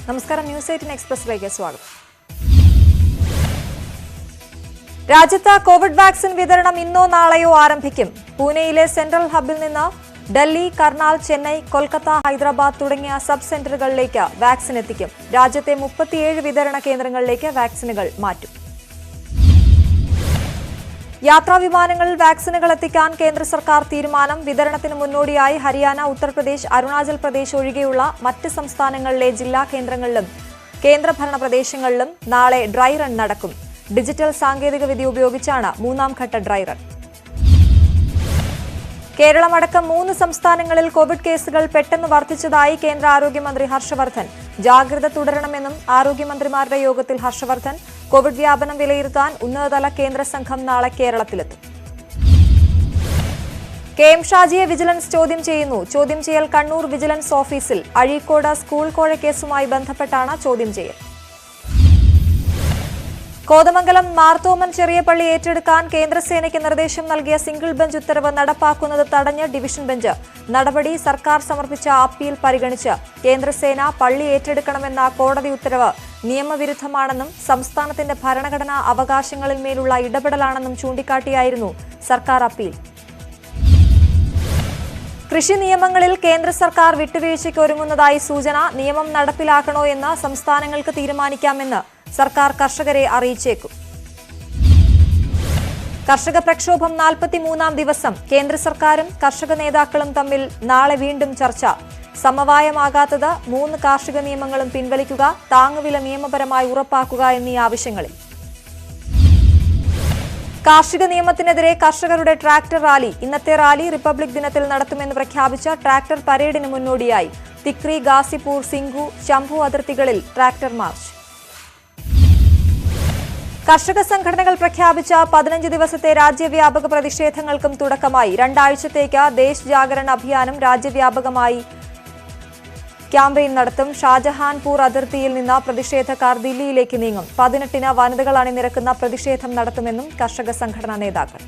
നമസ്കാരം, ന്യൂസ് 18 എക്സ്പ്രസിലേക്ക് സ്വാഗതം. രാജ്യത്ത് കോവിഡ് വാക്സിൻ വിതരണം ഇന്നോ നാളെയോ ആരംഭിക്കും. പൂനെയിലെ സെൻട്രൽ ഹബിൽ നിന്ന് ഡൽഹി, കർണാൽ, ചെന്നൈ, കൊൽക്കത്ത, ഹൈദരാബാദ് തുടങ്ങിയ സബ് സെന്ററുകളിലേക്ക് വാക്സിൻ എത്തിക്കും. രാജ്യത്തെ 37 വിതരണ കേന്ദ്രങ്ങളിലേക്ക് വാക്സിനുകൾ മാറ്റും. യാത്രാ വിമാനങ്ങളിൽ വാക്സിനുകൾ എത്തിക്കാൻ കേന്ദ്ര സർക്കാർ തീരുമാനം. വിതരണത്തിന് മുന്നോടിയായി ഹരിയാന, ഉത്തർപ്രദേശ്, അരുണാചൽ പ്രദേശ് ഒഴികെയുള്ള മറ്റ് സംസ്ഥാനങ്ങളിലെ ജില്ലാ കേന്ദ്രങ്ങളിലും കേന്ദ്രഭരണ പ്രദേശങ്ങളിലും നാളെ ഡ്രൈ റൺ നടക്കും. ഡിജിറ്റൽ സാങ്കേതികവിദ്യ ഉപയോഗിച്ചാണ് മൂന്നാം ഘട്ട ഡ്രൈ റൺ. കേരളമടക്കം 3 സംസ്ഥാനങ്ങളിൽ കോവിഡ് കേസുകൾ പെട്ടെന്ന് വർദ്ധിച്ചതായി കേന്ദ്ര ആരോഗ്യമന്ത്രി ഹർഷവർദ്ധൻ. ജാഗ്രത തുടരണമെന്നും ആരോഗ്യമന്ത്രിമാരുടെ യോഗത്തിൽ ഹർഷവർദ്ധൻ. കോവിഡ് വ്യാപനം വിലയിരുത്താൻ ഉന്നതതല കേന്ദ്ര സംഘം നാളെ കേരളത്തിലെത്തും. KM ഷാജിയെ വിജിലൻസ് ചോദ്യം ചെയ്യുന്നു. ചോദ്യം ചെയ്യൽ കണ്ണൂർ വിജിലൻസ് ഓഫീസിൽ. അഴീക്കോട് സ്കൂൾ കോഴക്കേസുമായി ബന്ധപ്പെട്ടാണ് ചോദ്യം ചെയ്യൽ. കോതമംഗലം മാർത്തോമൻ ചെറിയപള്ളി ഏറ്റെടുക്കാൻ കേന്ദ്രസേനയ്ക്ക് നിർദ്ദേശം നൽകിയ സിംഗിൾ ബെഞ്ച് ഉത്തരവ് നടപ്പാക്കുന്നത് തടഞ്ഞ് ഡിവിഷൻ ബെഞ്ച്. നടപടി സർക്കാർ സമർപ്പിച്ച അപ്പീൽ പരിഗണിച്ച് കേന്ദ്രസേന പള്ളി ഏറ്റെടുക്കണമെന്ന കോടതി ഉത്തരവ് നിയമവിരുദ്ധമാണെന്നും സംസ്ഥാനത്തിന്റെ ഭരണഘടനാ അവകാശങ്ങളിന്മേലുള്ള ഇടപെടലാണെന്നും ചൂണ്ടിക്കാട്ടിയായിരുന്നു സർക്കാർ അപ്പീൽ. കൃഷി നിയമങ്ങളിൽ കേന്ദ്ര സർക്കാർ വിട്ടുവീഴ്ചയ്ക്ക് ഒരുങ്ങുന്നതായി സൂചന. നിയമം നടപ്പിലാക്കണോ എന്ന് സംസ്ഥാനങ്ങൾക്ക് തീരുമാനിക്കാമെന്ന് സർക്കാർ കർഷകരെ അറിയിച്ചേക്കും. കർഷക പ്രക്ഷോഭം 43ാം ദിവസം. കേന്ദ്ര സർക്കാരും കർഷക നേതാക്കളും തമ്മിൽ നാളെ വീണ്ടും ചർച്ച. സമവായമാകാത്തത് 3 കാർഷിക നിയമങ്ങളും പിൻവലിക്കുക, താങ്ങുവില നിയമപരമായി ഉറപ്പാക്കുക എന്നീ ആവശ്യങ്ങളിൽ. കാർഷിക നിയമത്തിനെതിരെ കർഷകരുടെ ട്രാക്ടർ റാലി. ഇന്നത്തെ റാലി റിപ്പബ്ലിക് ദിനത്തിൽ നടത്തുമെന്ന് പ്രഖ്യാപിച്ച ട്രാക്ടർ പരേഡിന് മുന്നോടിയായി തിക്രി, ഗാസിപൂർ, സിംഗു, ശംഭു അതിർത്തികളിൽ ട്രാക്ടർ മാർച്ച്. കർഷക സംഘടനകൾ പ്രഖ്യാപിച്ച 15 ദിവസത്തെ രാജ്യവ്യാപക പ്രതിഷേധങ്ങൾക്കും തുടക്കമായി. 2 ആഴ്ചത്തേക്ക് ദേശ് ജാഗരൺ അഭിയാനും രാജ്യവ്യാപകമായി ക്യാമ്പയിൻ നടത്തും. ഷാജഹാൻപൂർ അതിർത്തിയിൽ നിന്ന് പ്രതിഷേധക്കാർ ദില്ലിയിലേക്ക് നീങ്ങും. 18-ന് വനിതകൾ അണിനിരക്കുന്ന പ്രതിഷേധം നടത്തുമെന്നും കർഷക സംഘടനാ നേതാക്കൾ.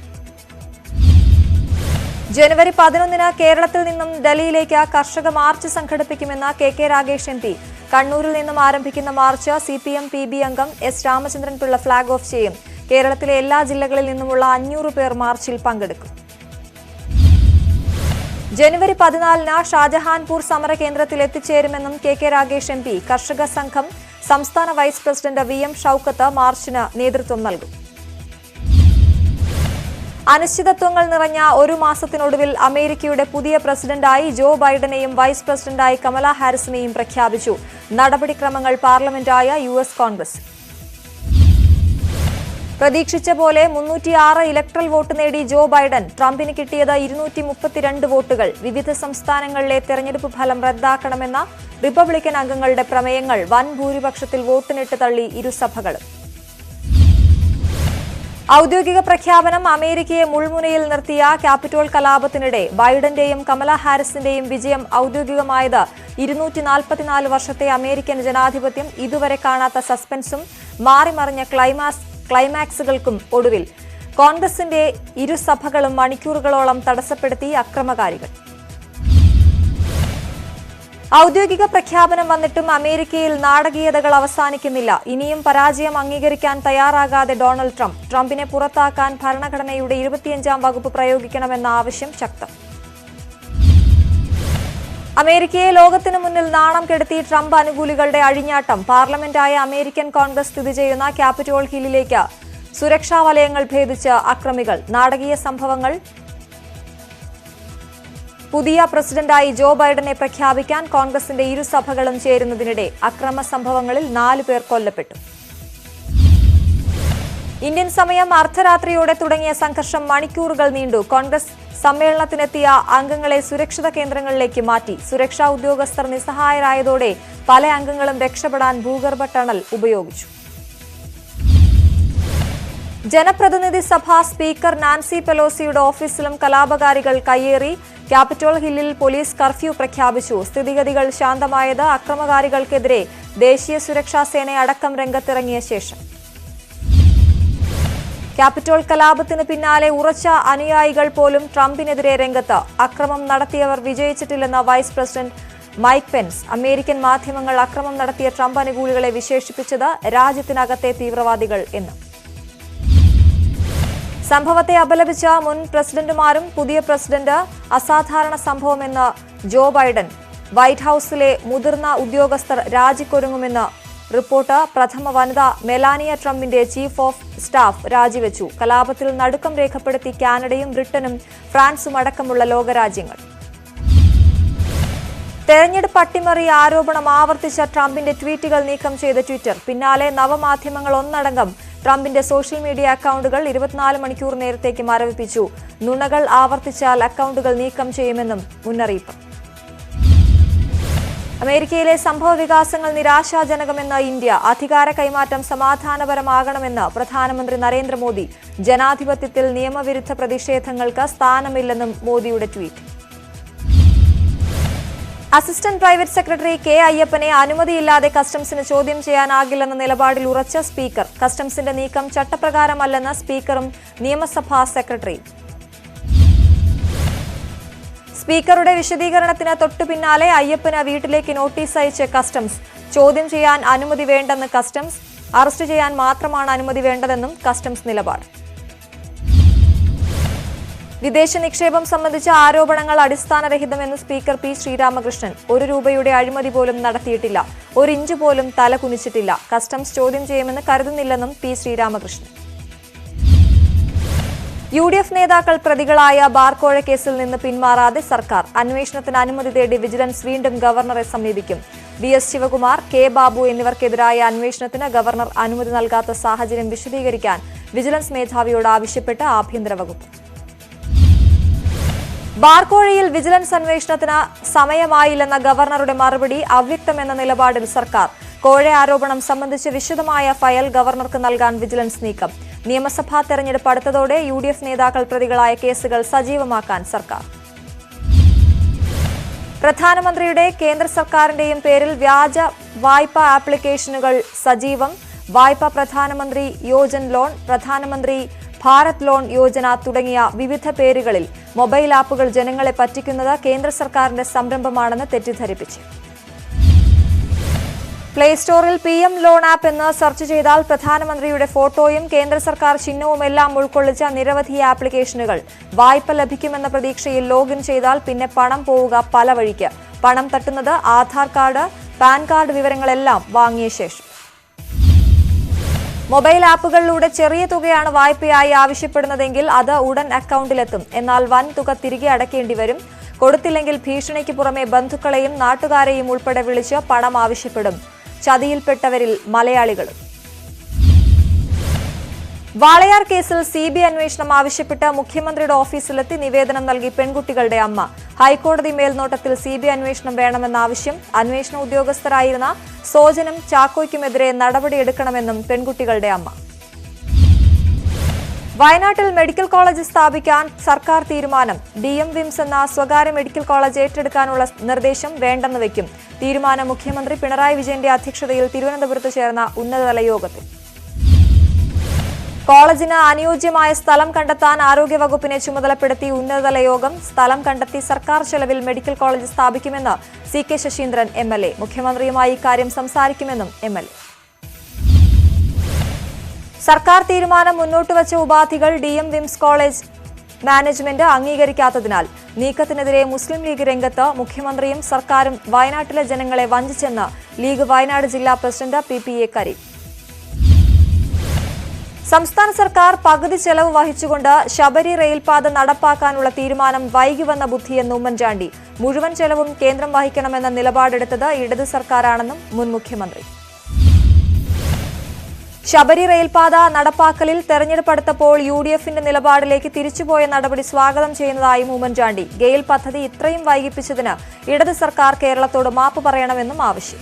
ജനുവരി 11-ന് കേരളത്തിൽ നിന്നും ഡൽഹിയിലേക്ക് കർഷക മാർച്ച് സംഘടിപ്പിക്കുമെന്ന് KK രാഗേഷ് MP. കണ്ണൂരിൽ നിന്നും ആരംഭിക്കുന്ന മാർച്ച് CPM PB അംഗം S Ramachandran Pillai flag off ചെയ്യും. കേരളത്തിലെ എല്ലാ ജില്ലകളിൽ നിന്നുമുള്ള 500 പേർ മാർച്ചിൽ പങ്കെടുക്കും. ജനുവരി 14-ന് ഷാജഹാൻപൂർ സമരകേന്ദ്രത്തിൽ എത്തിച്ചേരുമെന്നും KK രാഗേഷ് MP. കർഷക സംഘം സംസ്ഥാന വൈസ് പ്രസിഡന്റ് VM ഷൌക്കത്ത് മാർച്ചിന് നേതൃത്വം നൽകും. അനിശ്ചിതത്വങ്ങൾ നിറഞ്ഞ ഒരു മാസത്തിനൊടുവിൽ അമേരിക്കയുടെ പുതിയ പ്രസിഡന്റായി ജോ ബൈഡനെയും വൈസ് പ്രസിഡന്റായി കമല ഹാരിസിനെയും പ്രഖ്യാപിച്ചു. നടപടിക്രമങ്ങൾ പാർലമെന്റായ US കോൺഗ്രസ്. പ്രതീക്ഷിച്ച പോലെ 306 ഇലക്ട്രൽ വോട്ട് നേടി ജോ ബൈഡൻ. ട്രംപിന് കിട്ടിയത് 232 വോട്ടുകൾ. വിവിധ സംസ്ഥാനങ്ങളിലെ തെരഞ്ഞെടുപ്പ് ഫലം റദ്ദാക്കണമെന്ന റിപ്പബ്ലിക്കൻ അംഗങ്ങളുടെ പ്രമേയങ്ങൾ വൻ ഭൂരിപക്ഷത്തിൽ വോട്ടിനിട്ട് തള്ളി ഇരുസഭകളും. ഔദ്യോഗിക പ്രഖ്യാപനം. അമേരിക്കയെ മുൾമുനയിൽ നിർത്തിയ ക്യാപിറ്റോൾ കലാപത്തിനിടെ ബൈഡന്റെയും കമല ഹാരിസിന്റെയും വിജയം ഔദ്യോഗികമായത്. 244 വർഷത്തെ അമേരിക്കൻ ജനാധിപത്യം ഇതുവരെ കാണാത്ത സസ്പെൻസും മാറിമറിഞ്ഞ ക്ലൈമാക്സുകൾക്കും ഒടുവിൽ കോൺഗ്രസിന്റെ ഇരുസഭകളും മണിക്കൂറുകളോളം തടസ്സപ്പെടുത്തി അക്രമകാരികൾ. ഔദ്യോഗിക പ്രഖ്യാപനം വന്നിട്ടും അമേരിക്കയിൽ നാടകീയതകൾ അവസാനിക്കുന്നില്ല. ഇനിയും പരാജയം അംഗീകരിക്കാൻ തയ്യാറാകാതെ ഡൊണാൾഡ് ട്രംപ്. ട്രംപിനെ പുറത്താക്കാൻ ഭരണഘടനയുടെ 25ാം വകുപ്പ് പ്രയോഗിക്കണമെന്ന ആവശ്യം ശക്തം. അമേരിക്കയെ ലോകത്തിനു മുന്നിൽ നാണം കെടുത്തി ട്രംപ് അനുകൂലികളുടെ അഴിഞ്ഞാട്ടം. പാർലമെന്റായ അമേരിക്കൻ കോൺഗ്രസ് സ്ഥിതി ചെയ്യുന്ന ക്യാപിറ്റോൾ ഹില്ലിലേക്ക് സുരക്ഷാ വലയങ്ങൾ ഭേദിച്ച് അക്രമികൾ. നാടകീയ സംഭവങ്ങൾ. പുതിയ പ്രസിഡന്റായി ജോ ബൈഡനെ പ്രഖ്യാപിക്കാൻ കോൺഗ്രസിന്റെ ഇരുസഭകളും ചേരുന്നതിനിടെ അക്രമ സംഭവങ്ങളിൽ 4 പേർ കൊല്ലപ്പെട്ടു. ഇന്ത്യൻ സമയം അർദ്ധരാത്രിയോടെ തുടങ്ങിയ സംഘർഷം മണിക്കൂറുകൾ നീണ്ടു. കോൺഗ്രസ് സമ്മേളനത്തിനെത്തിയ അംഗങ്ങളെ സുരക്ഷിത കേന്ദ്രങ്ങളിലേക്ക് മാറ്റി. സുരക്ഷാ ഉദ്യോഗസ്ഥർ നിസ്സഹായരായതോടെ പല അംഗങ്ങളും രക്ഷപ്പെടാൻ ഭൂഗർഭ ടണൽ ഉപയോഗിച്ചു. ജനപ്രതിനിധി സഭാ സ്പീക്കർ നാൻസി പെലോസിയുടെ ഓഫീസിലും കലാപകാരികൾ കയ്യേറി. ക്യാപിറ്റോൾ ഹില്ലിൽ പോലീസ് കർഫ്യൂ പ്രഖ്യാപിച്ചു. സ്ഥിതിഗതികൾ ശാന്തമായത് അക്രമകാരികൾക്കെതിരെ ദേശീയ സുരക്ഷാ സേന അടക്കം രംഗത്തിറങ്ങിയ ശേഷം. ക്യാപിറ്റോൾ കലാപത്തിന് പിന്നാലെ ഉറച്ച അനുയായികൾ പോലും ട്രംപിനെതിരെ രംഗത്ത്. അക്രമം നടത്തിയവർ വിജയിച്ചിട്ടില്ലെന്ന് vice president Mike Pence. American മാധ്യമങ്ങൾ അക്രമം നടത്തിയ ട്രംപ് അനുകൂലികളെ വിശേഷിപ്പിച്ചത് രാജ്യത്തിനകത്തെ തീവ്രവാദികൾ എന്ന്. സംഭവത്തെ അപലപിച്ച മുൻ പ്രസിഡന്റുമാരും പുതിയ പ്രസിഡന്റ് അസാധാരണ സംഭവമെന്ന് ജോ ബൈഡൻ. വൈറ്റ് ഹൌസിലെ മുതിർന്ന ഉദ്യോഗസ്ഥർ രാജിക്കൊരുങ്ങുമെന്ന് റിപ്പോർട്ട്. പ്രഥമ വനിത മെലാനിയ ട്രംപിന്റെ ചീഫ് ഓഫ് സ്റ്റാഫ് രാജിവെച്ചു. കലാപത്തിൽ നടുക്കം രേഖപ്പെടുത്തി കാനഡയും ബ്രിട്ടനും ഫ്രാൻസും അടക്കമുള്ള ലോകരാജ്യങ്ങൾ. തെരഞ്ഞെടുപ്പ് അട്ടിമറി ആരോപണം ആവർത്തിച്ച ട്രംപിന്റെ ട്വീറ്റുകൾ നീക്കം ചെയ്ത ട്വിറ്റർ. പിന്നാലെ നവമാധ്യമങ്ങൾ ഒന്നടങ്കം ട്രംപിന്റെ സോഷ്യൽ മീഡിയ അക്കൗണ്ടുകൾ 24 മണിക്കൂർ നേരത്തേക്ക് മരവിപ്പിച്ചു. നുണകൾ ആവർത്തിച്ചാൽ അക്കൗണ്ടുകൾ നീക്കം ചെയ്യുമെന്നും മുന്നറിയിപ്പ്. അമേരിക്കയിലെ സംഭവ വികാസങ്ങൾ നിരാശാജനകമെന്ന് ഇന്ത്യ. അധികാര കൈമാറ്റം സമാധാനപരമാകണമെന്ന് പ്രധാനമന്ത്രി നരേന്ദ്രമോദി. ജനാധിപത്യത്തിൽ നിയമവിരുദ്ധ പ്രതിഷേധങ്ങൾക്ക് സ്ഥാനമില്ലെന്നും മോദിയുടെ tweet. Assistant private secretary K അയ്യപ്പനെ അനുമതിയില്ലാതെ കസ്റ്റംസിന് ചോദ്യം ചെയ്യാനാകില്ലെന്ന നിലപാടിൽ ഉറച്ച സ്പീക്കർ. കസ്റ്റംസിന്റെ നീക്കം ചട്ടപ്രകാരമല്ലെന്ന് സ്പീക്കറും നിയമസഭാ സെക്രട്ടറിയും. സ്പീക്കറുടെ വിശദീകരണത്തിന് തൊട്ടു പിന്നാലെ അയ്യപ്പന് വീട്ടിലേക്ക് നോട്ടീസ് അയച്ച് കസ്റ്റംസ്. ചോദ്യം ചെയ്യാൻ അനുമതി വേണ്ടെന്ന് കസ്റ്റംസ്. അറസ്റ്റ് ചെയ്യാൻ മാത്രമാണ് അനുമതി വേണ്ടതെന്നും കസ്റ്റംസ് നിലപാട്. വിദേശ നിക്ഷേപം സംബന്ധിച്ച ആരോപണങ്ങൾ അടിസ്ഥാനരഹിതമെന്ന് സ്പീക്കർ പി ശ്രീരാമകൃഷ്ണൻ. 1 രൂപയുടെ അഴിമതി പോലും നടത്തിയിട്ടില്ല. 1 ഇഞ്ച് പോലും തല കുനിച്ചിട്ടില്ല. കസ്റ്റംസ് ചോദ്യം ചെയ്യുമെന്ന് കരുതുന്നില്ലെന്നും പി ശ്രീരാമകൃഷ്ണൻ. UDF നേതാക്കൾ പ്രതികളായ ബാർക്കോഴ കേസിൽ നിന്ന് പിന്മാറാതെ സർക്കാർ. അന്വേഷണത്തിന് അനുമതി തേടി വിജിലൻസ് വീണ്ടും ഗവർണറെ സമീപിക്കും. VS ശിവകുമാർ, K ബാബു എന്നിവർക്കെതിരായ അന്വേഷണത്തിന് ഗവർണർ അനുമതി നൽകാത്ത സാഹചര്യം വിശദീകരിക്കാൻ വിജിലൻസ് മേധാവിയോട് ആവശ്യപ്പെട്ട് ആഭ്യന്തര വകുപ്പ്. ബാർക്കോഴയിൽ വിജിലൻസ് അന്വേഷണത്തിന് സമയമായില്ലെന്ന ഗവർണറുടെ മറുപടി അവ്യക്തമെന്ന നിലപാടിൽ സർക്കാർ. കോഴ ആരോപണം സംബന്ധിച്ച് വിശദമായ ഫയൽ ഗവർണർക്ക് നൽകാൻ വിജിലൻസ് നീക്കം. നിയമസഭാ തെരഞ്ഞെടുപ്പ് അടുത്തതോടെ UDF നേതാക്കൾ പ്രതികളായ കേസുകൾ സജീവമാക്കാൻ സർക്കാർ. പ്രധാനമന്ത്രിയുടെ കേന്ദ്ര സർക്കാരിന്റെയും പേരിൽ വ്യാജ വായ്പാ ആപ്ലിക്കേഷനുകൾ സജീവം. വായ്പ പ്രധാനമന്ത്രി യോജൻ ലോൺ, പ്രധാനമന്ത്രി ഭാരത് ലോൺ യോജന തുടങ്ങിയ വിവിധ പേരുകളിൽ മൊബൈൽ ആപ്പുകൾ ജനങ്ങളെ പറ്റിക്കുന്നത് കേന്ദ്ര സർക്കാരിന്റെ സംരംഭമാണെന്ന് തെറ്റിദ്ധരിപ്പിച്ചു. പ്ലേ സ്റ്റോറിൽ PM ലോൺ ആപ്പ് എന്ന് സെർച്ച് ചെയ്താൽ പ്രധാനമന്ത്രിയുടെ ഫോട്ടോയും കേന്ദ്ര സർക്കാർ ചിഹ്നവുമെല്ലാം ഉൾക്കൊള്ളിച്ച നിരവധി ആപ്ലിക്കേഷനുകൾ. വായ്പ ലഭിക്കുമെന്ന പ്രതീക്ഷയിൽ ലോഗിൻ ചെയ്താൽ പിന്നെ പണം പോവുക പല വഴിക്ക്. പണം തട്ടുന്നത് ആധാർ കാർഡ്, പാൻ കാർഡ് വിവരങ്ങളെല്ലാം വാങ്ങിയ ശേഷം. മൊബൈൽ ആപ്പുകളിലൂടെ ചെറിയ തുകയാണ് വായ്പയായി ആവശ്യപ്പെടുന്നതെങ്കിൽ അത് ഉടൻ അക്കൗണ്ടിലെത്തും. എന്നാൽ വൻ തുക തിരികെ അടയ്ക്കേണ്ടി വരും. കൊടുത്തില്ലെങ്കിൽ ഭീഷണിക്ക് പുറമെ ബന്ധുക്കളെയും നാട്ടുകാരെയും ഉൾപ്പെടെ വിളിച്ച് പണം ആവശ്യപ്പെടും. ചതിയിൽപ്പെട്ടവരിൽ മലയാളികളും. വാളയാർ കേസിൽ CBI അന്വേഷണം ആവശ്യപ്പെട്ട് മുഖ്യമന്ത്രിയുടെ ഓഫീസിലെത്തി നിവേദനം നൽകി പെൺകുട്ടികളുടെ അമ്മ. ഹൈക്കോടതി മേൽനോട്ടത്തിൽ CBI അന്വേഷണം വേണമെന്ന ആവശ്യം. അന്വേഷണ ഉദ്യോഗസ്ഥരായിരുന്ന സോജനും ചാക്കോയ്ക്കുമെതിരെ നടപടിയെടുക്കണമെന്നും പെൺകുട്ടികളുടെ അമ്മ. വയനാട്ടിൽ മെഡിക്കൽ കോളേജ് സ്ഥാപിക്കാൻ സർക്കാർ തീരുമാനം. DM വിംസ് എന്ന സ്വകാര്യ മെഡിക്കൽ കോളേജ് ഏറ്റെടുക്കാനുള്ള നിർദ്ദേശം വേണ്ടെന്ന് വയ്ക്കും. തീരുമാനം മുഖ്യമന്ത്രി പിണറായി വിജയന്റെ അധ്യക്ഷതയിൽ തിരുവനന്തപുരത്ത് ചേർന്ന ഉന്നതതല യോഗത്തിൽ. കോളേജിന് അനുയോജ്യമായ സ്ഥലം കണ്ടെത്താൻ ആരോഗ്യവകുപ്പിനെ ചുമതലപ്പെടുത്തി ഉന്നതതല യോഗം. സ്ഥലം കണ്ടെത്തി സർക്കാർ ചെലവിൽ മെഡിക്കൽ കോളേജ് സ്ഥാപിക്കുമെന്ന് CK ശശീന്ദ്രൻ MLA. മുഖ്യമന്ത്രിയുമായി ഇക്കാര്യം സംസാരിക്കുമെന്നും MLA. സർക്കാർ തീരുമാനം മുന്നോട്ടുവച്ച ഉപാധികൾ DM വിംസ് കോളേജ് മാനേജ്മെന്റ് അംഗീകരിക്കാത്തതിനാൽ നീക്കത്തിനെതിരെ മുസ്ലിം ലീഗ് രംഗത്ത്. മുഖ്യമന്ത്രിയും സർക്കാരും വയനാട്ടിലെ ജനങ്ങളെ വഞ്ചിച്ചെന്ന് ലീഗ് വയനാട് ജില്ലാ പ്രസിഡന്റ് PPA കരീം. സംസ്ഥാന സർക്കാർ പകുതി ചെലവ് വഹിച്ചുകൊണ്ട് ശബരി റെയിൽപാത നടപ്പാക്കാനുള്ള തീരുമാനം വൈകിവന്ന ബുദ്ധിയെന്ന് ഉമ്മൻചാണ്ടി. മുഴുവൻ ചെലവും കേന്ദ്രം വഹിക്കണമെന്ന നിലപാടെടുത്തത് ഇടത് സർക്കാരാണെന്നും മുൻ മുഖ്യമന്ത്രി. ശബരി റെയിൽപാത നടപ്പാക്കലിൽ തെരഞ്ഞെടുപ്പ് അടുത്തപ്പോൾ UDFന്റെ നിലപാടിലേക്ക് തിരിച്ചുപോയ നടപടി സ്വാഗതം ചെയ്യുന്നതായും ഉമ്മൻചാണ്ടി. ഗെയിൽ പദ്ധതി ഇത്രയും വൈകിപ്പിച്ചതിന് ഇടത് സർക്കാർ കേരളത്തോട് മാപ്പ് പറയണമെന്നും ആവശ്യം.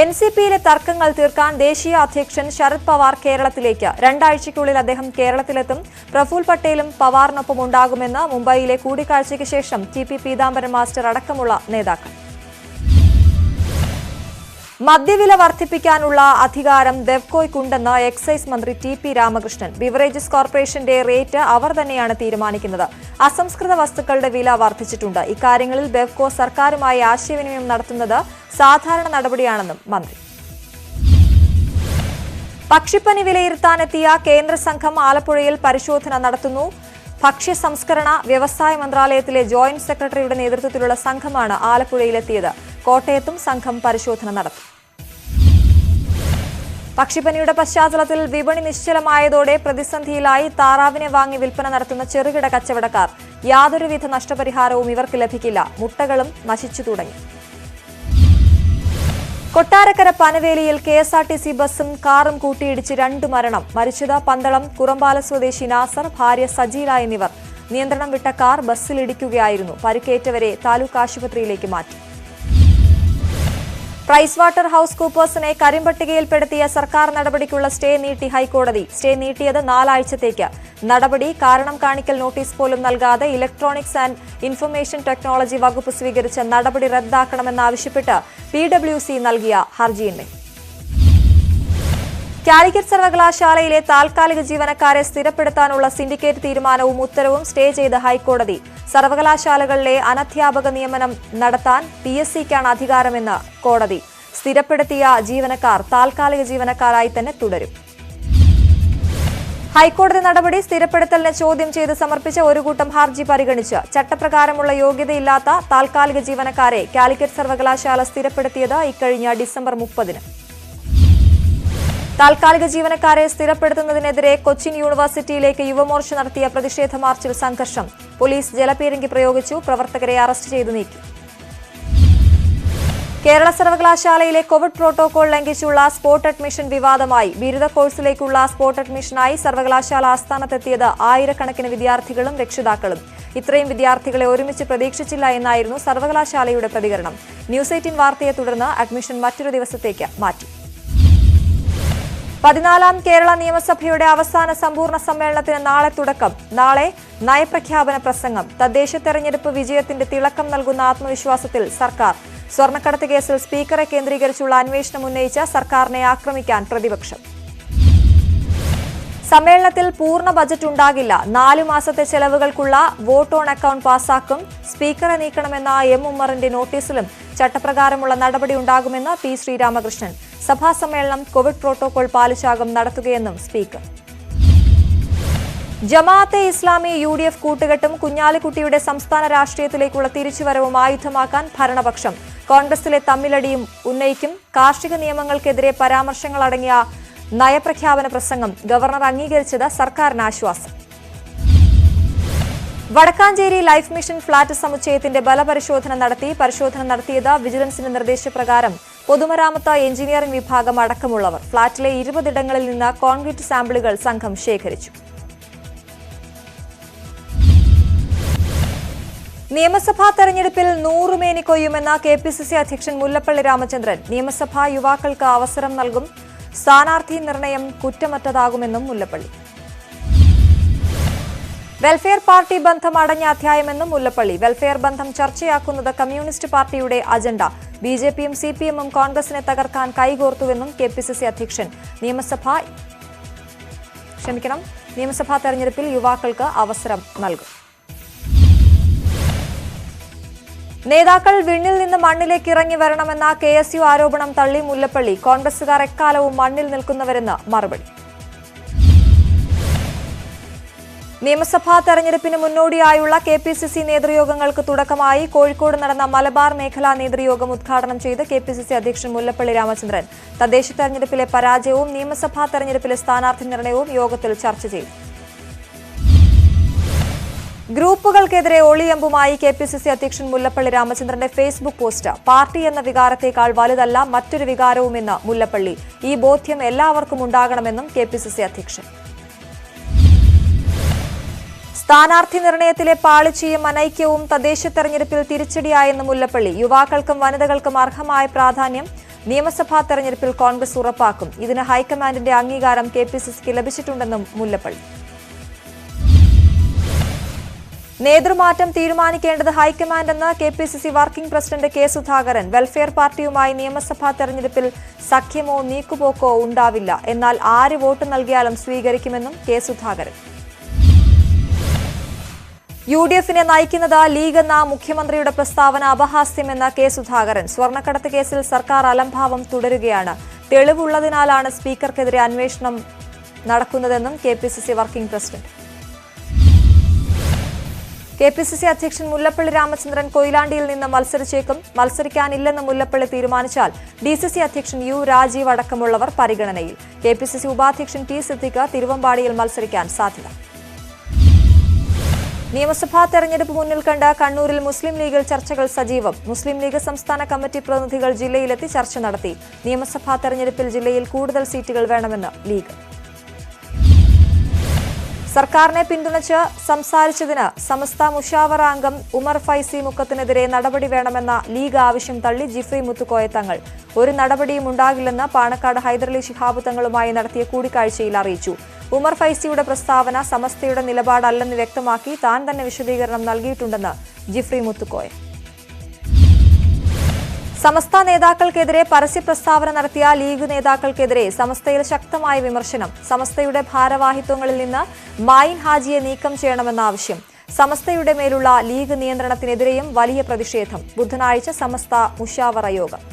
NCPയിലെ തർക്കങ്ങൾ തീർക്കാൻ ദേശീയ അധ്യക്ഷൻ ശരത് പവാർ കേരളത്തിലേക്ക്. 2 ആഴ്ചയ്ക്കുള്ളിൽ അദ്ദേഹം കേരളത്തിലെത്തും. പ്രഫുൽ പട്ടേലും പവാറിനൊപ്പം ഉണ്ടാകുമെന്ന് മുംബൈയിലെ കൂടിക്കാഴ്ചയ്ക്ക് ശേഷം TP പീതാംബരൻ മാസ്റ്റർ അടക്കമുള്ള നേതാക്കൾ. മദ്യവില വർദ്ധിപ്പിക്കാനുള്ള അധികാരം ബെവ്കോയ്ക്കുണ്ടെന്ന് എക്സൈസ് മന്ത്രി ടി.പി. രാമകൃഷ്ണൻ. ബിവറേജസ് കോർപ്പറേഷന്റെ റേറ്റ് അവർ തന്നെയാണ് തീരുമാനിക്കുന്നത്. അസംസ്കൃത വസ്തുക്കളുടെ വില വർദ്ധിച്ചിട്ടുണ്ട്. ഇക്കാര്യങ്ങളിൽ ബെവ്കോ സർക്കാരുമായി ആശയവിനിമയം നടത്തുന്നത് സാധാരണ നടപടിയാണെന്നും മന്ത്രി. പക്ഷിപ്പനി വിലയിരുത്താനെത്തിയ കേന്ദ്ര സംഘം ആലപ്പുഴയിൽ പരിശോധന നടത്തുന്നു. ഭക്ഷ്യ സംസ്കരണ വ്യവസായ മന്ത്രാലയത്തിലെ ജോയിന്റ് സെക്രട്ടറിയുടെ നേതൃത്വത്തിലുള്ള സംഘമാണ് ആലപ്പുഴയിലെത്തിയത്. കോട്ടയത്തും സംഘം പരിശോധന നടത്തും. പക്ഷിപ്പനിയുടെ പശ്ചാത്തലത്തിൽ വിപണി നിശ്ചലമായതോടെ പ്രതിസന്ധിയിലായി താറാവിനെ വാങ്ങി വിൽപ്പന നടത്തുന്ന ചെറുകിട കച്ചവടക്കാർ. യാതൊരുവിധ നഷ്ടപരിഹാരവും ഇവർക്ക് ലഭിക്കില്ല. മുട്ടകളും നശിച്ചു തുടങ്ങി. കൊട്ടാരക്കര പനവേലിയിൽ കെഎസ്ആർടിസി ബസും കാറും കൂട്ടിയിടിച്ച് 2 മരണം. മരിച്ചത് പന്തളം കുറമ്പാല സ്വദേശി നാസർ, ഭാര്യ സജീല എന്നിവർ. നിയന്ത്രണം വിട്ട കാർ ബസ്സിലിടിക്കുകയായിരുന്നു. പരിക്കേറ്റവരെ താലൂക്ക് ആശുപത്രിയിലേക്ക് മാറ്റി. പ്രൈസ് വാട്ടർ ഹൌസ് കൂപ്പേഴ്സിനെ കരിമ്പട്ടികയിൽപ്പെടുത്തിയ സർക്കാർ നടപടിക്കുള്ള സ്റ്റേ നീട്ടി ഹൈക്കോടതി. സ്റ്റേ നീട്ടിയത് 4 ആഴ്ചത്തേക്ക്. നടപടി കാരണം കാണിക്കൽ നോട്ടീസ് പോലും നൽകാതെ ഇലക്ട്രോണിക്സ് ആൻഡ് ഇൻഫർമേഷൻ ടെക്നോളജി വകുപ്പ് സ്വീകരിച്ച നടപടി റദ്ദാക്കണമെന്നാവശ്യപ്പെട്ട് PWC നൽകിയ ഹർജിയിന്മേൽ. കാലിക്കറ്റ് സർവകലാശാലയിലെ താൽക്കാലിക ജീവനക്കാരെ സ്ഥിരപ്പെടുത്താനുള്ള സിൻഡിക്കേറ്റ് തീരുമാനവും ഉത്തരവും സ്റ്റേ ചെയ്ത ഹൈക്കോടതി. സർവകലാശാലകളിലെ അനധ്യാപക നിയമനം നടത്താൻ PSCക്കാണ് അധികാരമെന്ന് കോടതി. സ്ഥിരപ്പെടുത്തിയ ജീവനക്കാർ താൽക്കാലിക ജീവനക്കാരായി തന്നെ തുടരും. ഹൈക്കോടതി നടപടി സ്ഥിരപ്പെടുത്തലിനെ ചോദ്യം ചെയ്ത് സമർപ്പിച്ച ഒരു കൂട്ടം ഹർജി പരിഗണിച്ച് ചട്ടപ്രകാരമുള്ള യോഗ്യതയില്ലാത്ത താൽക്കാലിക ജീവനക്കാരെ കാലിക്കറ്റ് സർവകലാശാല സ്ഥിരപ്പെടുത്തിയത് ഇക്കഴിഞ്ഞ ഡിസംബർ 30-ന്. താൽക്കാലിക ജീവനക്കാരെ സ്ഥിരപ്പെടുത്തുന്നതിനെതിരെ കൊച്ചിൻ യൂണിവേഴ്സിറ്റിയിലേക്ക് യുവമോർച്ച നടത്തിയ പ്രതിഷേധ മാർച്ചിൽ സംഘർഷം. പോലീസ് ജലപീരങ്കി പ്രയോഗിച്ചു. പ്രവർത്തകരെ അറസ്റ്റ് ചെയ്തു നീക്കി. കേരള സർവകലാശാലയിലെ കോവിഡ് പ്രോട്ടോകോൾ ലംഘിച്ചുള്ള സ്പോട്ട് അഡ്മിഷൻ വിവാദമായി. ബിരുദ കോഴ്സിലേക്കുള്ള സ്പോട്ട് അഡ്മിഷനായി സർവകലാശാല ആസ്ഥാനത്തെത്തിയത് ആയിരക്കണക്കിന് വിദ്യാർത്ഥികളും രക്ഷിതാക്കളും. ഇത്രയും വിദ്യാർത്ഥികളെ ഒരുമിച്ച് പ്രതീക്ഷിച്ചില്ല എന്നായിരുന്നു സർവകലാശാലയുടെ പ്രതികരണം. ന്യൂസ് 18 വാർത്തയെ തുടർന്ന് അഡ്മിഷൻ മറ്റൊരു ദിവസത്തേക്ക് മാറ്റി. 14ാം കേരള നിയമസഭയുടെ അവസാന സമ്പൂർണ്ണ സമ്മേളനത്തിന് നാളെ തുടക്കം. നാളെ നയപ്രഖ്യാപന പ്രസംഗം. തദ്ദേശ തെരഞ്ഞെടുപ്പ് വിജയത്തിന്റെ തിളക്കം നൽകുന്ന ആത്മവിശ്വാസത്തിൽ സർക്കാർ. സ്വർണ്ണക്കടത്ത് കേസിൽ സ്പീക്കറെ കേന്ദ്രീകരിച്ചുള്ള അന്വേഷണം ഉന്നയിച്ച സർക്കാരിനെ ആക്രമിക്കാൻ പ്രതിപക്ഷം. സമ്മേളനത്തിൽ പൂർണ്ണ ബജറ്റ് ഉണ്ടാകില്ല. 4 മാസത്തെ ചെലവുകൾക്കുള്ള വോട്ട് ഓൺ അക്കൌണ്ട് പാസാക്കും. സ്പീക്കറെ നീക്കണമെന്ന M. ഉമ്മറിന്റെ നോട്ടീസിലും ചട്ടപ്രകാരമുള്ള നടപടി ഉണ്ടാകുമെന്ന് P. ശ്രീരാമകൃഷ്ണൻ. സഭാ സമ്മേളനം കോവിഡ് പ്രോട്ടോകോൾ പാലിച്ചാകും നടത്തുകയെന്നും സ്പീക്കർ. ജമാഅത്തെ ഇസ്ലാമി UDF കൂട്ടുകെട്ടും കുഞ്ഞാലിക്കുട്ടിയുടെ സംസ്ഥാന രാഷ്ട്രീയത്തിലേക്കുള്ള തിരിച്ചുവരവും ആയുധമാക്കാൻ ഭരണപക്ഷം. കോൺഗ്രസിലെ തമ്മിലടിയും ഉന്നയിക്കും. കാർഷിക നിയമങ്ങൾക്കെതിരെ പരാമർശങ്ങളടങ്ങിയ നയപ്രഖ്യാപന പ്രസംഗം ഗവർണർ അംഗീകരിച്ചത് സർക്കാരിന് ആശ്വാസം. വടക്കാഞ്ചേരി ലൈഫ് മിഷൻ ഫ്ളാറ്റ് സമുച്ചയത്തിന്റെ ബലപരിശോധന നടത്തി. പരിശോധന നടത്തിയത് വിജിലൻസിന്റെ നിർദ്ദേശപ്രകാരം പൊതുമരാമത്ത് എഞ്ചിനീയറിംഗ് വിഭാഗം അടക്കമുള്ളവർ. ഫ്ളാറ്റിലെ 20 ഇടങ്ങളിൽ നിന്ന് കോൺക്രീറ്റ് സാമ്പിളുകൾ സംഘം ശേഖരിച്ചു. നിയമസഭാ തെരഞ്ഞെടുപ്പിൽ 100 മേനി കൊയ്യുമെന്ന KPCC അധ്യക്ഷൻ മുല്ലപ്പള്ളി രാമചന്ദ്രൻ. നിയമസഭാ യുവാക്കൾക്ക് അവസരം നൽകും. സ്ഥാനാർത്ഥി നിർണയം കുറ്റമറ്റതാകുമെന്നും മുല്ലപ്പള്ളി. വെൽഫെയർ പാർട്ടി ബന്ധം അടഞ്ഞ അധ്യായമെന്നും മുല്ലപ്പള്ളി. വെൽഫെയർ ബന്ധം ചർച്ചയാക്കുന്നത് കമ്മ്യൂണിസ്റ്റ് പാർട്ടിയുടെ അജണ്ട. BJPയും CPMും കോൺഗ്രസിനെ തകർക്കാൻ കൈകോർത്തുവെന്നും KPCC അധ്യക്ഷൻ. നിയമസഭാ തെരഞ്ഞെടുപ്പിൽ യുവാക്കൾക്ക് അവസരം നൽകും. നേതാക്കൾ വിണ്ണിൽ നിന്ന് മണ്ണിലേക്ക് ഇറങ്ങി വരണമെന്ന KSU ആരോപണം തള്ളി മുല്ലപ്പള്ളി. കോൺഗ്രസുകാർ എക്കാലവും മണ്ണിൽ നിൽക്കുന്നവരെന്ന് മറുപടി. നിയമസഭാ തെരഞ്ഞെടുപ്പിന് മുന്നോടിയായുള്ള KPCC നേതൃയോഗങ്ങൾക്ക് തുടക്കമായി. കോഴിക്കോട് നടന്ന മലബാർ മേഖലാ നേതൃയോഗം ഉദ്ഘാടനം ചെയ്ത് KPCC അധ്യക്ഷൻ മുല്ലപ്പള്ളി രാമചന്ദ്രൻ. തദ്ദേശ തെരഞ്ഞെടുപ്പിലെ പരാജയവും നിയമസഭാ തെരഞ്ഞെടുപ്പിലെ സ്ഥാനാർത്ഥി നിർണയവും യോഗത്തിൽ ചർച്ച ചെയ്തു. ഗ്രൂപ്പുകൾക്കെതിരെ ഒളിയമ്പുമായി KPCC അധ്യക്ഷൻ മുല്ലപ്പള്ളി രാമചന്ദ്രന്റെ ഫേസ്ബുക്ക് പോസ്റ്റ്. പാർട്ടി എന്ന വികാരത്തേക്കാൾ വലുതല്ല മറ്റൊരു വികാരവുമെന്ന് മുല്ലപ്പള്ളി. ഈ ബോധ്യം എല്ലാവർക്കും ഉണ്ടാകണമെന്നും KPCC അധ്യക്ഷൻ. സ്ഥാനാർത്ഥി നിർണയത്തിലെ പാളിച്ചയും അനൈക്യവും തദ്ദേശ തെരഞ്ഞെടുപ്പിൽ തിരിച്ചടിയായെന്ന് മുല്ലപ്പള്ളി. യുവാക്കൾക്കും വനിതകൾക്കും അർഹമായ പ്രാധാന്യം നിയമസഭാ തെരഞ്ഞെടുപ്പിൽ കോൺഗ്രസ് ഉറപ്പാക്കും. ഇതിന് ഹൈക്കമാൻഡിന്റെ അംഗീകാരം KPCCക്ക് ലഭിച്ചിട്ടുണ്ടെന്നും മുല്ലപ്പള്ളി. നേതൃമാറ്റം തീരുമാനിക്കേണ്ടത് ഹൈക്കമാൻഡെന്ന് KPCC working president K Sudhakaran. Welfare പാർട്ടിയുമായി നിയമസഭാ തെരഞ്ഞെടുപ്പിൽ സഖ്യമോ നീക്കുപോക്കോ ഉണ്ടാവില്ല. എന്നാൽ ആര് വോട്ട് നൽകിയാലും സ്വീകരിക്കുമെന്നും കെ സുധാകരൻ. യുഡിഎഫിനെ നയിക്കുന്നത് ലീഗെന്ന മുഖ്യമന്ത്രിയുടെ പ്രസ്താവന അപഹാസ്യമെന്ന കെ സുധാകരൻ. സ്വർണ്ണക്കടത്ത് കേസിൽ സർക്കാർ അലംഭാവം തുടരുകയാണ്. തെളിവുള്ളതിനാലാണ് സ്പീക്കർക്കെതിരെ അന്വേഷണം നടക്കുന്നതെന്നും കെപിസിസി വർക്കിംഗ് പ്രസിഡന്റ്. കെപിസിസി അധ്യക്ഷൻ മുല്ലപ്പള്ളി രാമചന്ദ്രൻ കൊയിലാണ്ടിയിൽ നിന്ന് മത്സരിച്ചേക്കും. മത്സരിക്കാനില്ലെന്ന് മുല്ലപ്പള്ളി തീരുമാനിച്ചാൽ ഡിസിസി അധ്യക്ഷൻ യു രാജീവ് അടക്കമുള്ളവർ പരിഗണനയിൽ. കെപിസിസി ഉപാധ്യക്ഷൻ ടി സിദ്ദിഖ് തിരുവമ്പാടിയിൽ മത്സരിക്കാൻ സാധ്യത. നിയമസഭാ തെരഞ്ഞെടുപ്പ് മുന്നിൽ കണ്ട് കണ്ണൂരിൽ മുസ്ലിം ലീഗിൽ ചർച്ചകൾ സജീവം. മുസ്ലിം ലീഗ് സംസ്ഥാന കമ്മിറ്റി പ്രതിനിധികൾ ജില്ലയിലെത്തി ചർച്ച നടത്തി. നിയമസഭാ തെരഞ്ഞെടുപ്പിൽ ജില്ലയിൽ കൂടുതൽ സീറ്റുകൾ വേണമെന്ന് ലീഗ്. സർക്കാരിനെ പിന്തുണച്ച് സംസാരിച്ചതിന് സമസ്ത മുഷാവറ അംഗം ഉമർ ഫൈസി മുക്കത്തിനെതിരെ നടപടി വേണമെന്ന ലീഗ് ആവശ്യം തള്ളി ജിഫ്രി മുത്തുക്കോയ തങ്ങൾ. ഒരു നടപടിയും ഉണ്ടാകില്ലെന്ന് പാണക്കാട് ഹൈദരലി ശിഹാബ് തങ്ങളുമായി നടത്തിയ കൂടിക്കാഴ്ചയിൽ അറിയിച്ചു. ഉമർ ഫൈസിയുടെ പ്രസ്താവന സമസ്തയുടെ നിലപാടല്ലെന്ന് വ്യക്തമാക്കി താൻ തന്നെ വിശദീകരണം നൽകിയിട്ടുണ്ടെന്ന് ജിഫ്രി മുത്തുക്കോയ. സമസ്ത നേതാക്കൾക്കെതിരെ പരസ്യ പ്രസ്താവന നടത്തിയ ലീഗ് നേതാക്കൾക്കെതിരെ സമസ്തയിൽ ശക്തമായ വിമർശനം. സമസ്തയുടെ ഭാരവാഹിത്വങ്ങളിൽ നിന്ന് മായിൻ ഹാജിയെ നീക്കം ചെയ്യണമെന്ന ആവശ്യം. സമസ്തയുടെ മേലുള്ള ലീഗ് നിയന്ത്രണത്തിനെതിരെയും വലിയ പ്രതിഷേധം. ബുധനാഴ്ച സമസ്ത മുഷാവറ യോഗം.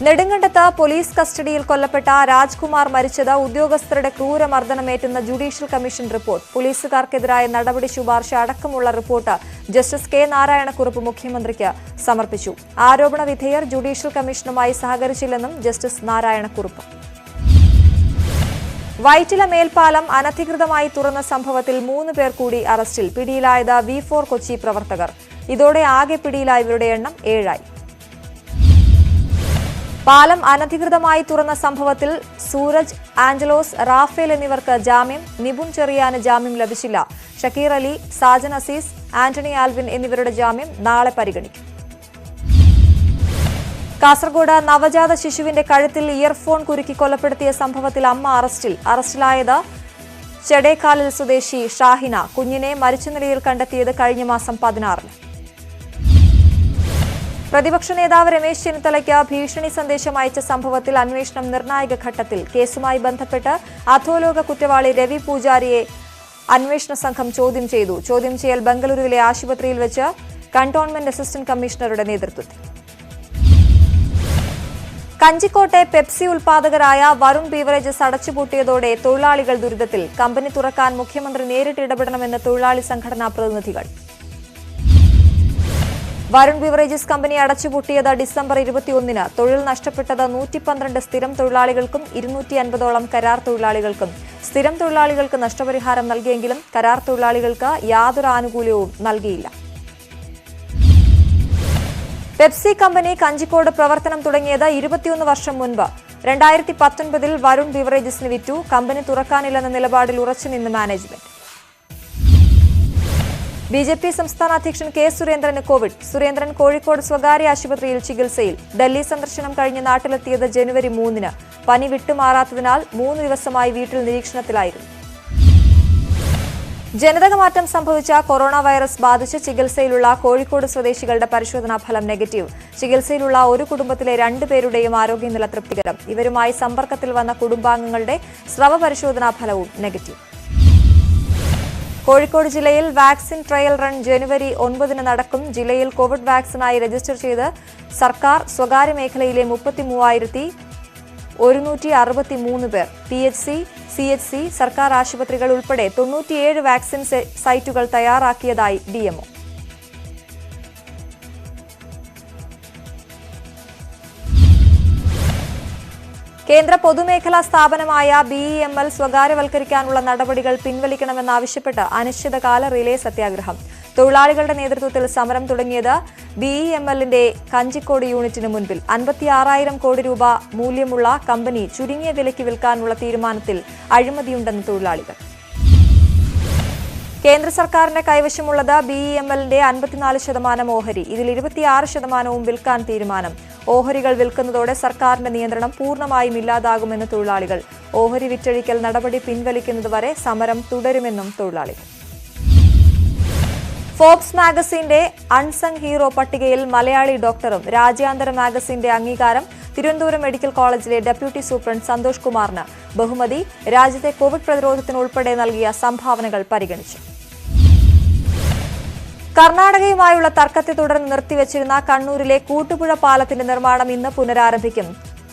നെടുങ്കണ്ടത്ത് പോലീസ് കസ്റ്റഡിയിൽ കൊല്ലപ്പെട്ട രാജ്കുമാർ മരിച്ചത് ഉദ്യോഗസ്ഥരുടെ ക്രൂരമർദ്ദനമേറ്റെന്ന ജുഡീഷ്യൽ കമ്മീഷൻ റിപ്പോർട്ട്. പോലീസുകാർക്കെതിരായ നടപടി ശുപാർശ അടക്കമുള്ള റിപ്പോർട്ട് ജസ്റ്റിസ് കെ നാരായണക്കുറുപ്പ് മുഖ്യമന്ത്രിക്ക് സമർപ്പിച്ചു. ആരോപണ വിധേയർ ജുഡീഷ്യൽ കമ്മീഷനുമായി സഹകരിച്ചില്ലെന്നും ജസ്റ്റിസ് നാരായണക്കുറുപ്പ്. വൈറ്റില മേൽപ്പാലം അനധികൃതമായി തുറന്ന സംഭവത്തിൽ 3 പേർ കൂടി അറസ്റ്റിൽ. പിടിയിലായത് V4 കൊച്ചി പ്രവർത്തകർ. ഇതോടെ ആകെ പിടിയിലായവരുടെ എണ്ണം 7ആയി. പാലം അനധികൃതമായി തുറന്ന സംഭവത്തിൽ സൂരജ്, ആഞ്ചലോസ്, റാഫേൽ എന്നിവർക്ക് ജാമ്യം. നിപുൺ ചെറിയാന് ജാമ്യം ലഭിച്ചില്ല. ഷക്കീർ അലി, സാജൻ അസീസ്, ആന്റണി ആൽവിൻ എന്നിവരുടെ ജാമ്യം നാളെ പരിഗണിക്കും. കാസർഗോഡ് നവജാത ശിശുവിന്റെ കഴുത്തിൽ ഇയർഫോൺ കുരുക്കി കൊലപ്പെടുത്തിയ സംഭവത്തിൽ അമ്മ അറസ്റ്റിൽ. അറസ്റ്റിലായത് ചെടേക്കാലിൽ സ്വദേശി ഷാഹിന. കുഞ്ഞിനെ മരിച്ച നിലയിൽ കണ്ടെത്തിയത് കഴിഞ്ഞ മാസം 16-ന്. പ്രതിപക്ഷ നേതാവ് രമേശ് ചെന്നിത്തലയ്ക്ക് ഭീഷണി സന്ദേശം അയച്ച സംഭവത്തിൽ അന്വേഷണം നിർണായക ഘട്ടത്തിൽ. കേസുമായി ബന്ധപ്പെട്ട് അധോലോക കുറ്റവാളി രവി പൂജാരിയെ അന്വേഷണ സംഘം ചോദ്യം ചെയ്തു. ചോദ്യം ചെയ്യൽ ബംഗളൂരുവിലെ ആശുപത്രിയിൽ വെച്ച് കന്റോൺമെന്റ് അസിസ്റ്റന്റ് കമ്മീഷണറുടെ നേതൃത്വത്തിൽ. കഞ്ചിക്കോട്ടെ പെപ്സി ഉൽപാദകരായ വരുൺ ബീവറേജസ് അടച്ചുപൂട്ടിയതോടെ തൊഴിലാളികൾ ദുരിതത്തിൽ. കമ്പനി തുറക്കാൻ മുഖ്യമന്ത്രി നേരിട്ട് ഇടപെടണമെന്ന് തൊഴിലാളി സംഘടനാ പ്രതിനിധികൾ. വരുൺ ബീവറേജസ് കമ്പനി അടച്ചുപൂട്ടിയത് ഡിസംബർ 21-ന്. തൊഴിൽ നഷ്ടപ്പെട്ടത് 112 സ്ഥിരം തൊഴിലാളികൾക്കും 250ഓളം കരാർ തൊഴിലാളികൾക്കും. സ്ഥിരം തൊഴിലാളികൾക്ക് നഷ്ടപരിഹാരം നൽകിയെങ്കിലും കരാർ തൊഴിലാളികൾക്ക് യാതൊരു ആനുകൂല്യവും നൽകിയില്ല. പെപ്സി കമ്പനി കഞ്ചിക്കോട് പ്രവർത്തനം തുടങ്ങിയത് 21 വർഷം മുൻപ്. 2019-ൽ വരുൺ ബീവറേജസിന് വിറ്റു. കമ്പനി തുറക്കാനില്ലെന്ന നിലപാടിൽ ഉറച്ചുനിന്ന് മാനേജ്മെന്റ്. ബിജെപി സംസ്ഥാന അധ്യക്ഷൻ കെ സുരേന്ദ്രന് കോവിഡ്. സുരേന്ദ്രൻ കോഴിക്കോട് സ്വകാര്യ ആശുപത്രിയിൽ ചികിത്സയിൽ. ഡൽഹി സന്ദർശനം കഴിഞ്ഞ് നാട്ടിലെത്തിയത് ജനുവരി 3-ന്. പനി വിട്ടുമാറാത്തതിനാൽ 3 ദിവസമായി വീട്ടിൽ നിരീക്ഷണത്തിലായിരുന്നു. ജനിതകമാറ്റം സംഭവിച്ച കൊറോണ വൈറസ് ബാധിച്ച് ചികിത്സയിലുള്ള കോഴിക്കോട് സ്വദേശികളുടെ പരിശോധനാ ഫലം നെഗറ്റീവ്. ചികിത്സയിലുള്ള ഒരു കുടുംബത്തിലെ 2 പേരുടെയും ആരോഗ്യനില തൃപ്തികരം. ഇവരുമായി സമ്പർക്കത്തിൽ വന്ന കുടുംബാംഗങ്ങളുടെ സ്രവ പരിശോധനാ ഫലവും നെഗറ്റീവ്. കോഴിക്കോട് ജില്ലയിൽ വാക്സിൻ ട്രയൽ റൺ ജനുവരി 9-ന് നടക്കും. ജില്ലയിൽ കോവിഡ് വാക്സിനായി രജിസ്റ്റർ ചെയ്ത് സർക്കാർ, സ്വകാര്യ മേഖലയിലെ 33,163 പേർ. PHC, CHC, സർക്കാർ ആശുപത്രികൾ ഉൾപ്പെടെ 97 വാക്സിൻ സൈറ്റുകൾ തയ്യാറാക്കിയതായി DMO. കേന്ദ്ര പൊതുമേഖലാ സ്ഥാപനമായ BEML സ്വകാര്യവൽക്കരിക്കാനുള്ള നടപടികൾ പിൻവലിക്കണമെന്നാവശ്യപ്പെട്ട് അനിശ്ചിതകാല റിലേ സത്യാഗ്രഹം. തൊഴിലാളികളുടെ നേതൃത്വത്തിൽ സമരം തുടങ്ങിയത് BEMLന്റെ കഞ്ചിക്കോട് യൂണിറ്റിന് മുൻപിൽ. 56,000 കോടി രൂപ മൂല്യമുള്ള കമ്പനി ചുരുങ്ങിയ വിലയ്ക്ക് വിൽക്കാനുള്ള തീരുമാനത്തിൽ അഴിമതിയുണ്ടെന്ന് തൊഴിലാളികൾ. കേന്ദ്ര സർക്കാരിന്റെ കൈവശമുള്ളത് BEMLന്റെ 54% ഓഹരി. ഇതിൽ 26% വിൽക്കാൻ തീരുമാനം. ഓഹരികൾ വിൽക്കുന്നതോടെ സർക്കാരിന്റെ നിയന്ത്രണം പൂർണ്ണമായും ഇല്ലാതാകുമെന്ന് തൊഴിലാളികൾ. ഓഹരി വിറ്റഴിക്കൽ നടപടി പിൻവലിക്കുന്നതുവരെ സമരം തുടരുമെന്നും തൊഴിലാളികൾ. ഫോബ്സ് മാഗസിന്റെ അൺസങ് ഹീറോ പട്ടികയിൽ മലയാളി ഡോക്ടറും രാജ്യാന്തര മാഗസിന്റെ അംഗീകാരം തിരുവനന്തപുരം മെഡിക്കൽ കോളേജിലെ ഡെപ്യൂട്ടി സൂപ്രണ്ട് സന്തോഷ് കുമാറിന് ബഹുമതി രാജ്യത്തെ കോവിഡ് പ്രതിരോധത്തിനുൾപ്പെടെ നൽകിയ സംഭാവനകൾ പരിഗണിച്ചു. കർണാടകയുമായുള്ള തർക്കത്തെ തുടർന്ന് നിർത്തിവച്ചിരുന്ന കണ്ണൂരിലെ കൂട്ടുപുഴ പാലത്തിന്റെ നിർമ്മാണം ഇന്ന് പുനരാരംഭിക്കും.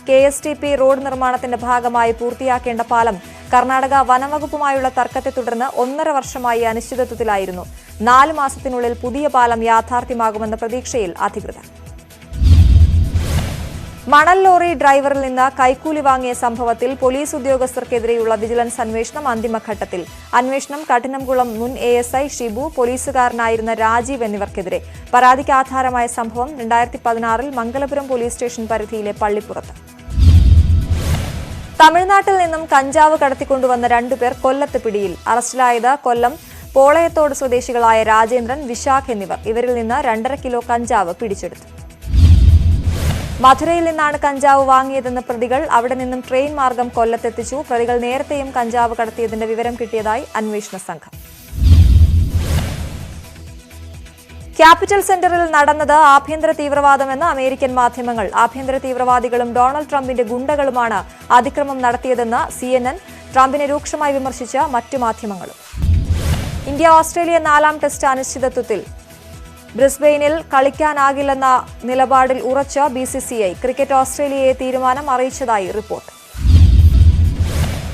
KSTP റോഡ് നിർമ്മാണത്തിന്റെ ഭാഗമായി പൂർത്തിയാക്കേണ്ട പാലം കർണാടക വനംവകുപ്പുമായുള്ള തർക്കത്തെ തുടർന്ന് 1.5 വർഷമായി അനിശ്ചിതത്വത്തിലായിരുന്നു. 4 മാസത്തിനുള്ളിൽ പുതിയ പാലം യാഥാർത്ഥ്യമാകുമെന്ന പ്രതീക്ഷയിൽ അധികൃതർ. മണൽ ലോറി ഡ്രൈവറിൽ നിന്ന് കൈക്കൂലി വാങ്ങിയ സംഭവത്തിൽ പോലീസ് ഉദ്യോഗസ്ഥർക്കെതിരെയുള്ള വിജിലൻസ് അന്വേഷണം അന്തിമഘട്ടത്തിൽ. അന്വേഷണം കഠിനംകുളം മുൻ ASI ഷിബു, പോലീസുകാരനായിരുന്ന രാജീവ് എന്നിവർക്കെതിരെ. പരാതിക്ക് ആധാരമായ സംഭവം 2016 മംഗലപുരം പോലീസ് സ്റ്റേഷൻ പരിധിയിലെ പള്ളിപ്പുറത്ത്. തമിഴ്നാട്ടിൽ നിന്നും കഞ്ചാവ് കടത്തിക്കൊണ്ടുവന്ന 2 പേർ കൊല്ലത്ത് പിടിയിൽ. അറസ്റ്റിലായത് കൊല്ലം പോളയത്തോട് സ്വദേശികളായ രാജേന്ദ്രൻ, വിശാഖ് എന്നിവർ. ഇവരിൽ നിന്ന് 2.5 കിലോ കഞ്ചാവ് പിടിച്ചെടുത്തു. മധുരയിൽ നിന്നാണ് കഞ്ചാവ് വാങ്ങിയതെന്ന് പ്രതികൾ അവിടെ നിന്നും ട്രെയിൻ മാർഗം കൊല്ലത്തെത്തിച്ചു. പ്രതികൾ നേരത്തെയും കഞ്ചാവ് കടത്തിയതിന്റെ വിവരം കിട്ടിയതായി അന്വേഷണ സംഘം. ക്യാപിറ്റൽ സെന്ററിൽ നടന്നത് ആഭ്യന്തര തീവ്രവാദമെന്ന് അമേരിക്കൻ മാധ്യമങ്ങൾ. ആഭ്യന്തര തീവ്രവാദികളും ഡൊണാൾഡ് ട്രംപിന്റെ ഗുണ്ടകളുമാണ് അതിക്രമം നടത്തിയതെന്ന് CNN. ട്രംപിനെ രൂക്ഷമായി വിമർശിച്ച മറ്റു മാധ്യമങ്ങളും. ഇന്ത്യ ഓസ്ട്രേലിയ 4ാം ടെസ്റ്റ് അനിശ്ചിതത്വത്തിൽ. ബ്രിസ്ബെയിനിൽ കളിക്കാനാകില്ലെന്ന നിലപാടിൽ ഉറച്ച BCCI. ക്രിക്കറ്റ് ഓസ്ട്രേലിയയെ തീരുമാനം അറിയിച്ചതായി റിപ്പോർട്ട്.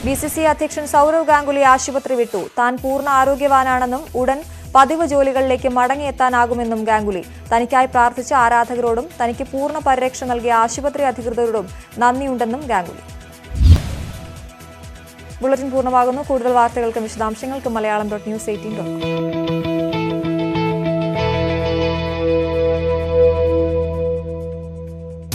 BCCI അധ്യക്ഷൻ സൗരവ് ഗാംഗുലി ആശുപത്രി വിട്ടു. താൻ പൂർണ്ണ ആരോഗ്യവാനാണെന്നും ഉടൻ പതിവ് ജോലികളിലേക്ക് മടങ്ങിയെത്താനാകുമെന്നും ഗാംഗുലി. തനിക്കായി പ്രാർത്ഥിച്ച ആരാധകരോടും തനിക്ക് പൂർണ്ണ പരിരക്ഷ നൽകിയ ആശുപത്രി അധികൃതരോടും നന്ദിയുണ്ടെന്നും ഗാംഗുലി. ബുള്ളറ്റിൻ പൂർണ്ണമാകുന്നു. കൂടുതൽ വാർത്തകൾക്കും വിശദാംശങ്ങൾക്കും മലയാളം.news18.com.